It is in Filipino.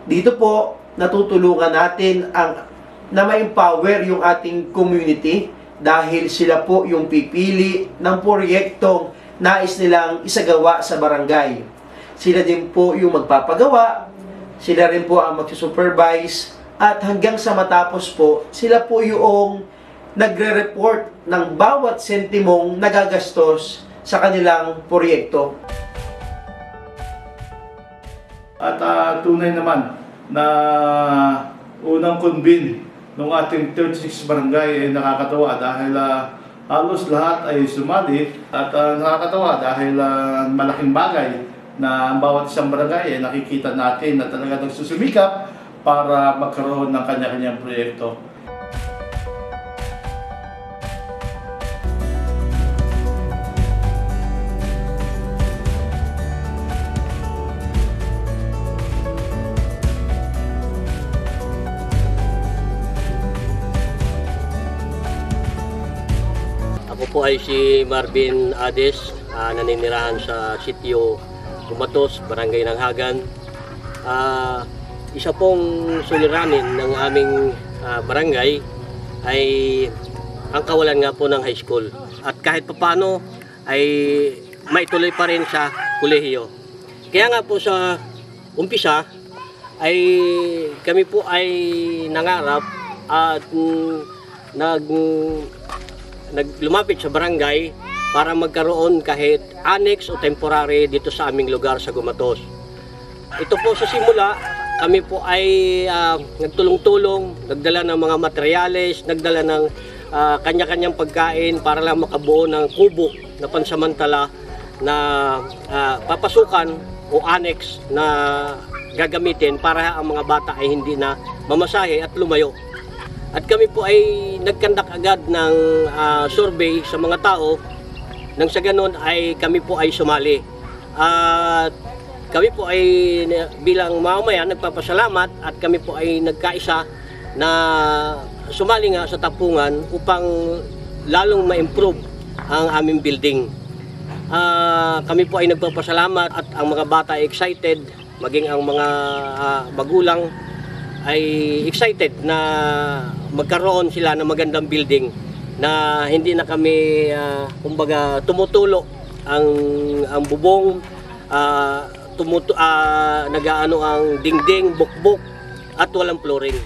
Dito po, natutulungan natin na ma-empower yung ating community dahil sila po yung pipili ng proyektong nais nilang isagawa sa barangay. Sila din po yung magpapagawa, sila rin po ang magsusupervise, at hanggang sa matapos po, sila po yung nagre-report ng bawat sentimong nagagastos sa kanilang proyekto. At tunay naman na unang convene ng ating 36 barangay ay nakakatawa dahil halos lahat ay sumali at nakakatawa dahil malaking bagay na ang bawat isang barangay ay nakikita natin na talaga nagsusumikap para magkaroon ng kanya-kanyang proyekto. Ako po ay si Marvin Ades, naninirahan sa sitio Gumatos, Barangay ng Hagan. Isa pong suliranin ng aming barangay ay ang kawalan nga po ng high school. At kahit papano ay maituloy pa rin sa kolehiyo. Kaya nga po sa umpisa ay kami po ay nangarap at lumapit sa barangay para magkaroon kahit annex o temporary dito sa aming lugar sa Gumatos. Ito po sa simula, kami po ay nagtulong-tulong, nagdala ng mga materyales, nagdala ng kanya-kanyang pagkain para lang makabuo ng kubo na pansamantala na papasukan o annex na gagamitin para ang mga bata ay hindi na mamasahe at lumayo. At kami po ay nagkandak agad ng survey sa mga tao nang sa ganon ay kami po ay sumali. At kami po ay bilang mamamayan nagpapasalamat at kami po ay nagkaisa na sumali nga sa tapungan upang lalong ma-improve ang aming building. Kami po ay nagpapasalamat at ang mga bata ay excited, maging ang mga magulang ay excited na magkaroon sila ng magandang building na hindi na kami kumbaga tumutulo ang bubong, nagaano ang dingding, bukbok at walang flooring.